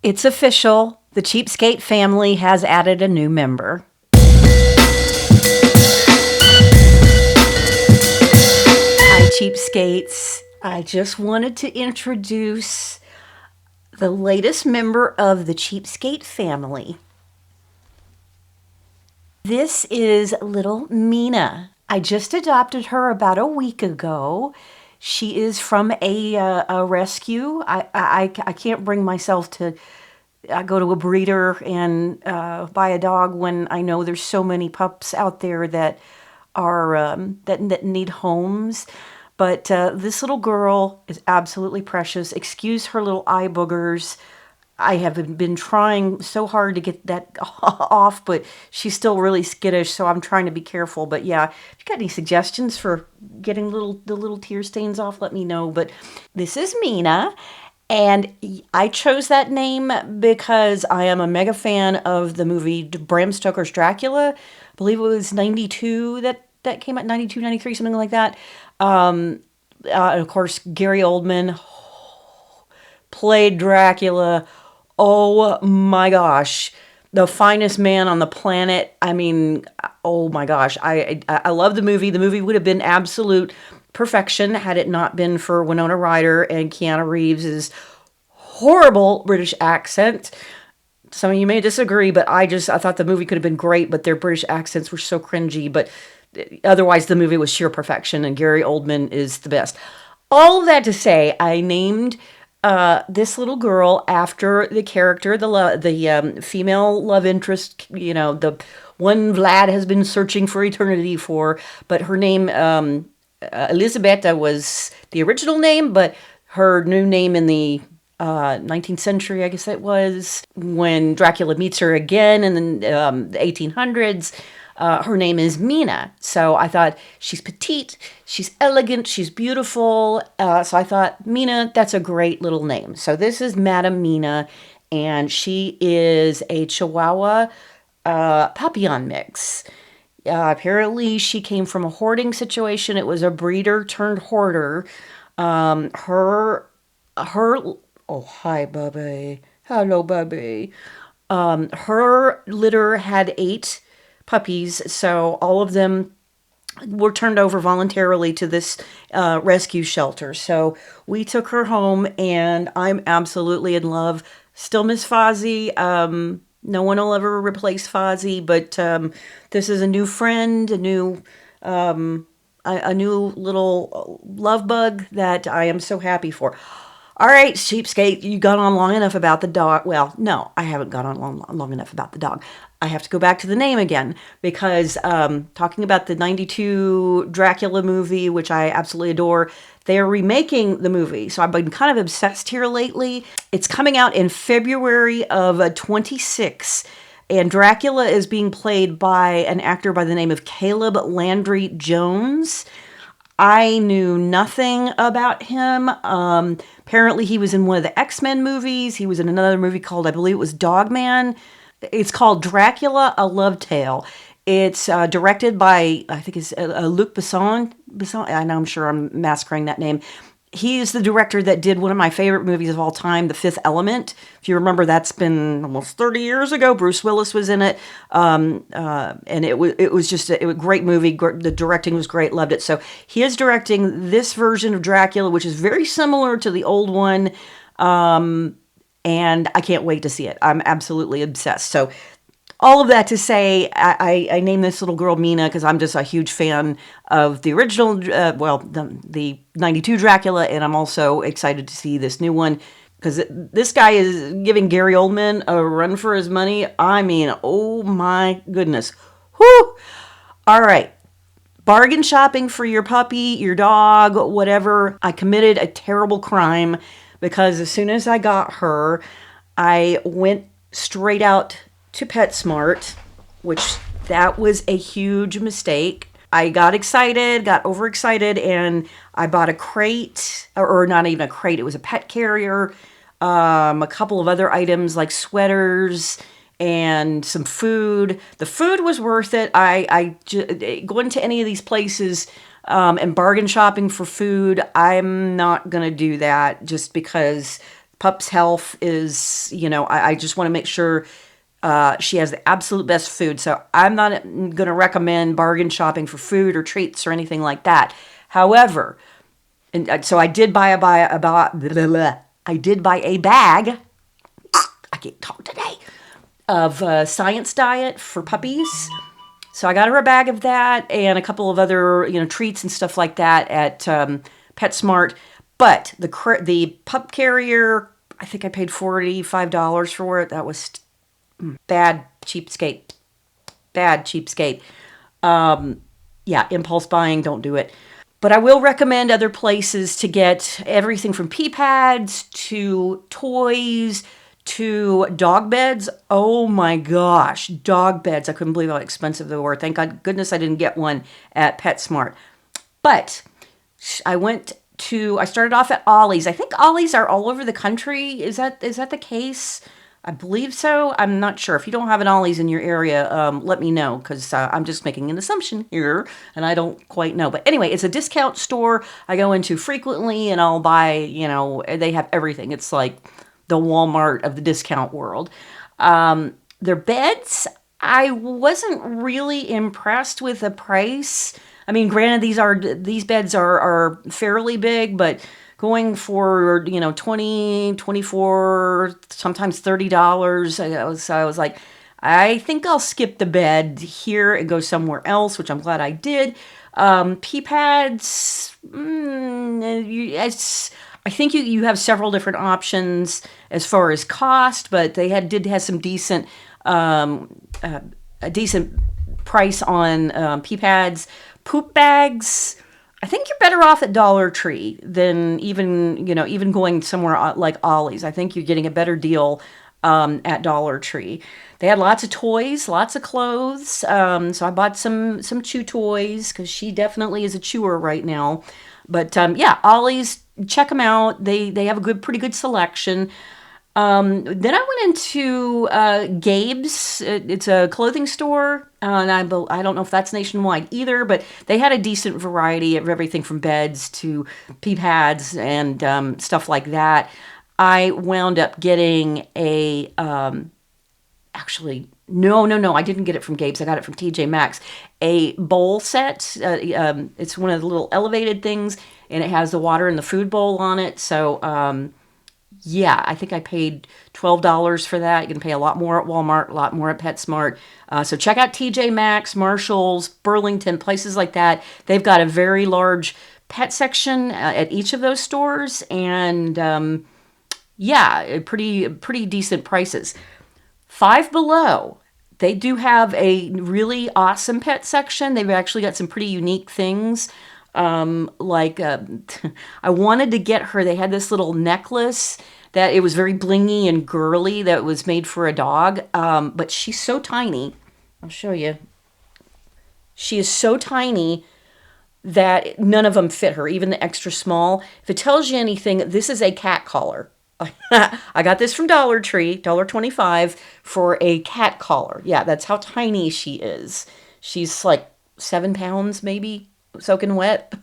It's official. The Cheapskate family has added a new member. Hi, Cheapskates. I just wanted to introduce the latest member of the Cheapskate family. This is little Mina. I just adopted her about a week ago. She is from a rescue. I can't bring myself to go to a breeder and buy a dog when I know there's so many pups out there that are that need homes. But this little girl is absolutely precious. Excuse her little eye boogers. I have been trying so hard to get that off, but she's still really skittish, so I'm trying to be careful. But yeah, if you got any suggestions for getting the little tear stains off, let me know. But this is Mina, and I chose that name because I am a mega fan of the movie Bram Stoker's Dracula. I believe it was 92 that came out, 92, 93, something like that. Of course, Gary Oldman played Dracula. Oh my gosh, the finest man on the planet. I mean, oh my gosh, I love the movie. The movie would have been absolute perfection had it not been for Winona Ryder and Keanu Reeves' horrible British accent. Some of you may disagree, but I thought the movie could have been great, but their British accents were so cringy. But otherwise, the movie was sheer perfection, and Gary Oldman is the best. All of that to say, I named this little girl after the character, the female love interest, the one Vlad has been searching for eternity for. But her name, Elisabetta, was the original name, but her new name in the 19th century, I guess it was, when Dracula meets her again in the 1800s. Her name is Mina. So I thought she's petite, she's elegant, she's beautiful. So I thought, Mina, that's a great little name. So this is Madame Mina, and she is a Chihuahua Papillon mix. Apparently, she came from a hoarding situation. It was a breeder turned hoarder. Her. Oh, hi, Bubby. Hello, Bubby. Her litter had 8 puppies, so all of them were turned over voluntarily to this rescue shelter. So we took her home, and I'm absolutely in love. Still miss Fozzie. No one will ever replace Fozzie, but this is a new friend, a new little love bug that I am so happy for. All right, Cheapskate, you gone on long enough about the dog. Well, no, I haven't gone on long enough about the dog. I have to go back to the name again because talking about the 92 Dracula movie, which I absolutely adore, they are remaking the movie. So I've been kind of obsessed here lately. It's coming out in February of 26, and Dracula is being played by an actor by the name of Caleb Landry Jones. I knew nothing about him. Apparently, he was in one of the X-Men movies. He was in another movie called, I believe it was Dogman. It's called Dracula, A Love Tale. It's directed by, I think it's Luc Besson. I know, I'm sure I'm massacring that name. He is the director that did one of my favorite movies of all time, The Fifth Element. If you remember, that's been almost 30 years ago. Bruce Willis was in it, and it was just a great movie. The directing was great, loved it. So he is directing this version of Dracula, which is very similar to the old one, and I can't wait to see it. I'm absolutely obsessed. So all of that to say, I named this little girl Mina because I'm just a huge fan of the original, the 92 Dracula, and I'm also excited to see this new one because this guy is giving Gary Oldman a run for his money. I mean, oh my goodness. Whew! All right. Bargain shopping for your puppy, your dog, whatever. I committed a terrible crime because as soon as I got her, I went straight out to PetSmart, which that was a huge mistake. I got excited, got overexcited, and I bought a crate, or not even a crate, it was a pet carrier, a couple of other items like sweaters and some food. The food was worth it. Going to any of these places and bargain shopping for food, I'm not going to do that just because Pup's health is, I just want to make sure she has the absolute best food. So I'm not going to recommend bargain shopping for food or treats or anything like that. However, and so I did buy I did buy a bag. I can't talk today. Of Science Diet for puppies. So I got her a bag of that and a couple of other, treats and stuff like that at PetSmart. But the pup carrier, I think I paid $45 for it. That was bad cheapskate. Bad cheapskate. Yeah, impulse buying, don't do it. But I will recommend other places to get everything from pee pads to toys to dog beds. Oh my gosh, dog beds. I couldn't believe how expensive they were. Thank goodness I didn't get one at PetSmart. But I started off at Ollie's. I think Ollie's are all over the country. Is that the case? I believe so. I'm not sure. If you don't have an Ollie's in your area, let me know, because I'm just making an assumption here, and I don't quite know. But anyway, it's a discount store I go into frequently, and I'll buy, they have everything. It's like the Walmart of the discount world. Their beds, I wasn't really impressed with the price. I mean, granted, these beds are fairly big, but going for, 20, 24, sometimes $30. I was like, I think I'll skip the bed here and go somewhere else, which I'm glad I did. Pee pads, I think you have several different options as far as cost, but they did have some decent, a decent price on pee pads. Poop bags, I think you're better off at Dollar Tree than even going somewhere like Ollie's. I think you're getting a better deal at Dollar Tree. They had lots of toys, lots of clothes. So I bought some chew toys because she definitely is a chewer right now. But yeah, Ollie's, check them out. They have a pretty good selection. Then I went into Gabe's. It's a clothing store, and I don't know if that's nationwide either, but they had a decent variety of everything from beds to pee pads and stuff like that. I wound up getting actually, no, I didn't get it from Gabe's. I got it from TJ Maxx. A bowl set. It's one of the little elevated things, and it has the water and the food bowl on it. So, yeah, I think I paid $12 for that. You can pay a lot more at Walmart, a lot more at PetSmart. So check out TJ Maxx, Marshalls, Burlington, places like that. They've got a very large pet section at each of those stores, and yeah, pretty decent prices. Five Below, they do have a really awesome pet section. They've actually got some pretty unique things. I wanted to get her, they had this little necklace that it was very blingy and girly that was made for a dog. But she's so tiny. I'll show you. She is so tiny that none of them fit her, even the extra small. If it tells you anything, this is a cat collar. I got this from Dollar Tree, $1.25 for a cat collar. Yeah, that's how tiny she is. She's like 7 pounds maybe, soaking wet.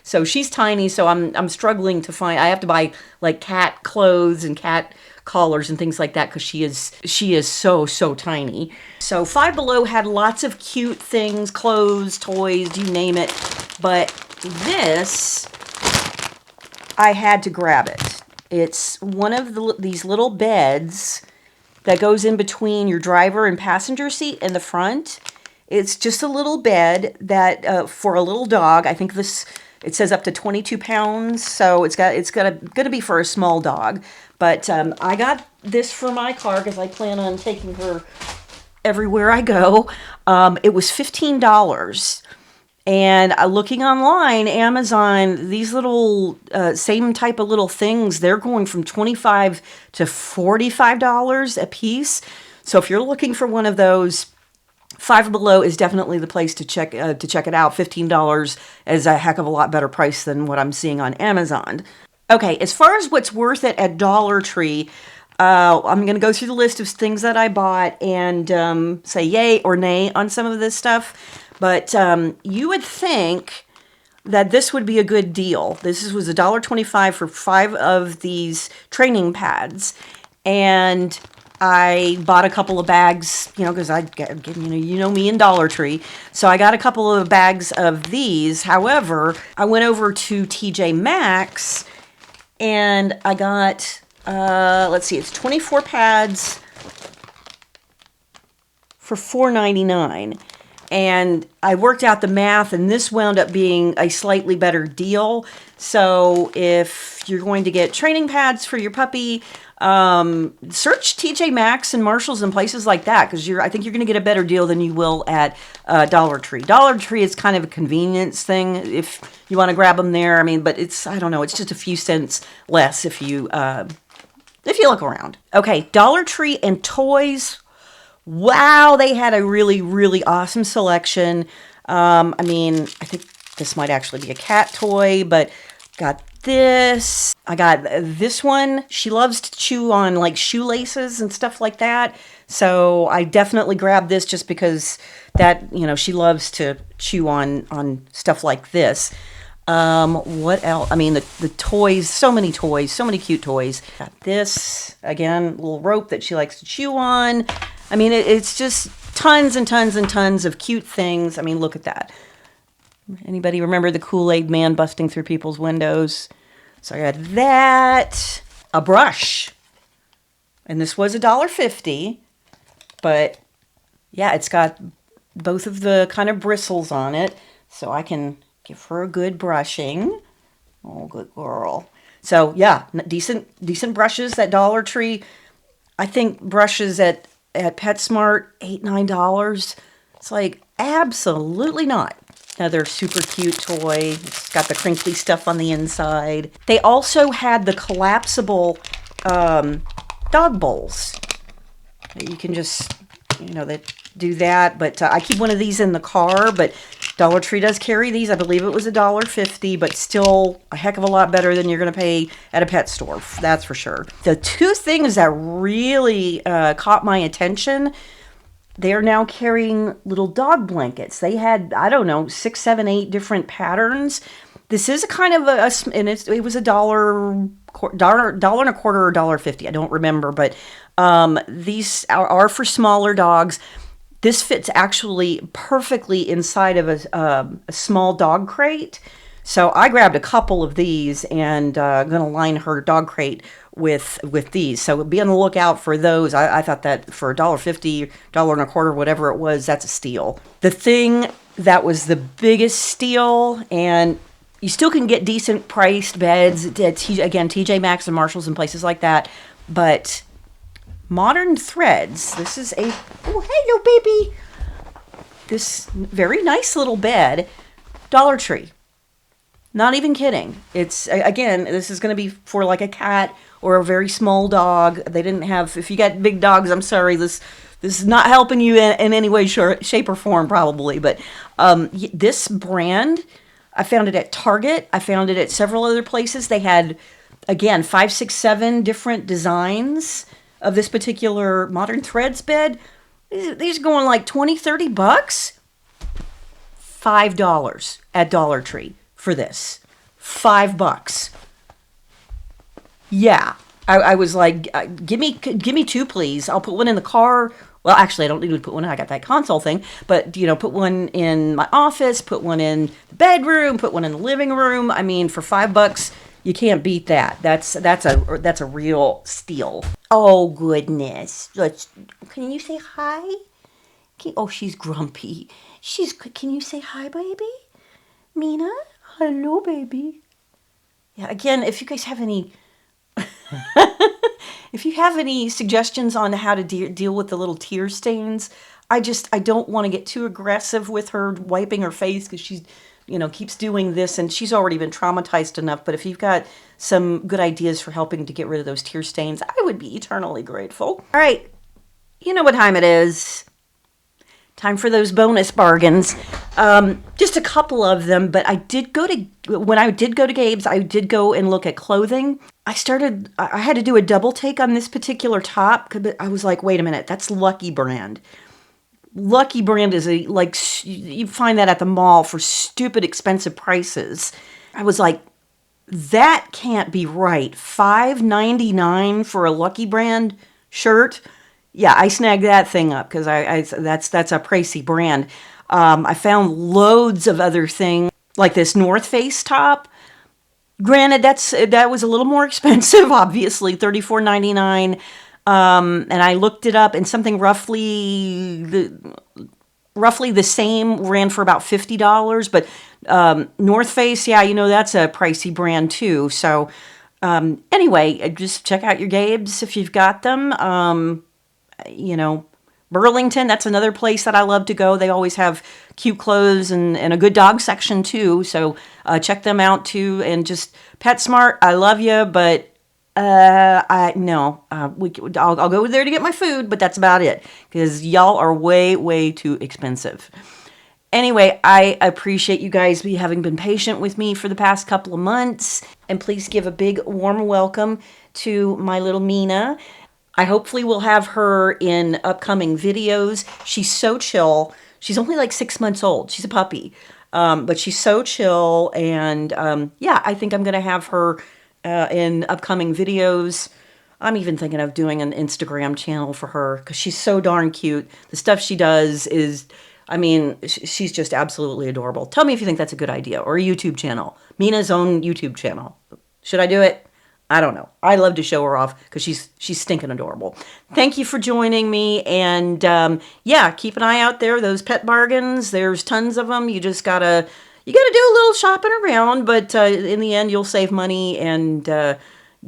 So she's tiny, so I'm struggling to find. I have to buy like cat clothes and cat collars and things like that because she is so tiny. So Five Below had lots of cute things, clothes, toys, you name it. But this, I had to grab it. It's one of these little beds that goes in between your driver and passenger seat in the front. It's just a little bed that for a little dog. I think it says up to 22 pounds, so it's gonna be for a small dog. But I got this for my car because I plan on taking her everywhere I go. It was $15. And looking online, Amazon, these little same type of little things, they're going from $25 to $45 a piece. So if you're looking for one of those, Five Below is definitely the place to check it out. $15 is a heck of a lot better price than what I'm seeing on Amazon. Okay, as far as what's worth it at Dollar Tree, I'm going to go through the list of things that I bought and say yay or nay on some of this stuff. But you would think that this would be a good deal. This was $1.25 for 5 of these training pads. And I bought a couple of bags, because you know me and Dollar Tree. So I got a couple of bags of these. However, I went over to TJ Maxx and I got, let's see, it's 24 pads for $4.99. And I worked out the math, and this wound up being a slightly better deal. So if you're going to get training pads for your puppy, search TJ Maxx and Marshalls and places like that, because I think you're going to get a better deal than you will at Dollar Tree. Dollar Tree is kind of a convenience thing if you want to grab them there. I mean, but I don't know, it's just a few cents less if you look around. Okay, Dollar Tree and toys. Wow, they had a really, really awesome selection. I think this might actually be a cat toy, but got this. I got this one. She loves to chew on like shoelaces and stuff like that. So I definitely grabbed this just because that, she loves to chew on stuff like this. What else? I mean, the toys, so many cute toys. Got this, again, little rope that she likes to chew on. I mean, it's just tons and tons and tons of cute things. I mean, look at that. Anybody remember the Kool-Aid man busting through people's windows? So I got that. A brush. And this was $1.50. But, yeah, it's got both of the kind of bristles on it. So I can give her a good brushing. Oh, good girl. So, yeah, decent brushes at Dollar Tree. I think brushes at PetSmart, $8, $9. It's like, absolutely not. Another super cute toy. It's got the crinkly stuff on the inside. They also had the collapsible dog bowls. You can just, they do that. But I keep one of these in the car. But Dollar Tree does carry these. I believe it was $1.50, but still a heck of a lot better than you're going to pay at a pet store. That's for sure. The two things that really caught my attention, they are now carrying little dog blankets. They had, 6, 7, 8 different patterns. This is a kind of and it was $1 and a quarter or $1.50. I don't remember, but these are for smaller dogs. This fits actually perfectly inside of a small dog crate. So I grabbed a couple of these and going to line her dog crate with these. So be on the lookout for those. I thought that for $1.50, $1 and a quarter, whatever it was, that's a steal. The thing that was the biggest steal, and you still can get decent priced beds at TJ Maxx and Marshalls and places like that, but Modern Threads. This is hello baby. This very nice little bed, Dollar Tree. Not even kidding. It's, again, this is going to be for like a cat or a very small dog. They didn't have, if you got big dogs, I'm sorry, this is not helping you in any way, shape, or form, probably. But this brand, I found it at Target. I found it at several other places. They had, again, 5, 6, 7 different designs of this particular Modern Threads bed. These are going like $20, $30. $5 at Dollar Tree for this. $5. Yeah. I was like, give me 2, please. I'll put one in the car. Well, actually, I don't need to put one in. I got that console thing. But, put one in my office, put one in the bedroom, put one in the living room. I mean, for $5, you can't beat that. That's a real steal. Oh, goodness. Can you say hi? She's grumpy. Can you say hi, baby? Mina? Hello, baby. Yeah, again, if you guys have any... if you have any suggestions on how to deal with the little tear stains, I don't want to get too aggressive with her wiping her face because she's, keeps doing this and she's already been traumatized enough. But if you've got some good ideas for helping to get rid of those tear stains, I would be eternally grateful. All right, you know what time it is. Time for those bonus bargains. Just a couple of them, but when I did go to Gabe's, I did go and look at clothing. I had to do a double take on this particular top, but I was like, wait a minute, that's Lucky Brand. Lucky brand is you find that at the mall for stupid expensive prices. I was like, that can't be right. $5.99 for a Lucky Brand shirt. Yeah, I snagged that thing up because that's a pricey brand. I found loads of other things like this North Face top. Granted, that was a little more expensive, obviously, $34.99. And I looked it up, and something roughly the same ran for about $50. But North Face, yeah, that's a pricey brand too. So anyway, just check out your Gabes if you've got them. Burlington, that's another place that I love to go. They always have cute clothes and a good dog section too. So check them out too. And just PetSmart, I love you, but I'll go there to get my food, but that's about it because y'all are way, way too expensive. Anyway, I appreciate you guys having been patient with me for the past couple of months. And please give a big warm welcome to my little Mina. I hopefully will have her in upcoming videos. She's so chill. She's only like 6 months old. She's a puppy. But she's so chill. And I think I'm going to have her in upcoming videos. I'm even thinking of doing an Instagram channel for her because she's so darn cute. The stuff she does is, she's just absolutely adorable. Tell me if you think that's a good idea. Or a YouTube channel. Mina's own YouTube channel. Should I do it? I don't know. I love to show her off because she's stinking adorable. Thank you for joining me. And keep an eye out there. Those pet bargains, there's tons of them. You just gotta do a little shopping around, but in the end, you'll save money and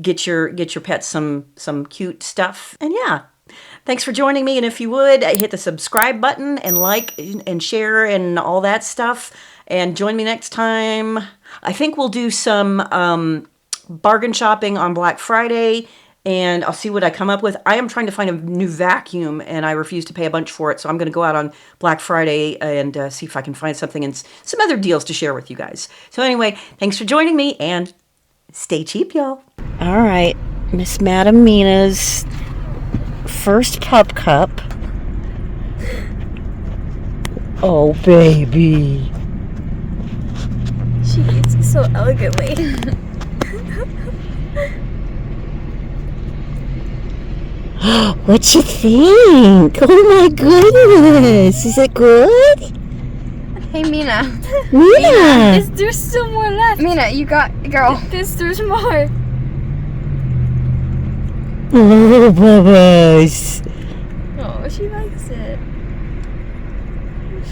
get your pets some cute stuff. And thanks for joining me. And if you would hit the subscribe button and like and share and all that stuff. And join me next time. I think we'll do some bargain shopping on Black Friday, and I'll see what I come up with. I am trying to find a new vacuum, and I refuse to pay a bunch for it, so I'm going to go out on Black Friday and see if I can find something and some other deals to share with you guys. So anyway, thanks for joining me, and stay cheap, y'all. All right, Miss Madam Mina's first pup cup. Oh, baby. She eats so elegantly. What you think? Oh my goodness, is it good? Hey, Mina. Mina! There's still more left. Mina, you got, girl. There's more. Oh, Bubba's. Oh, she likes it.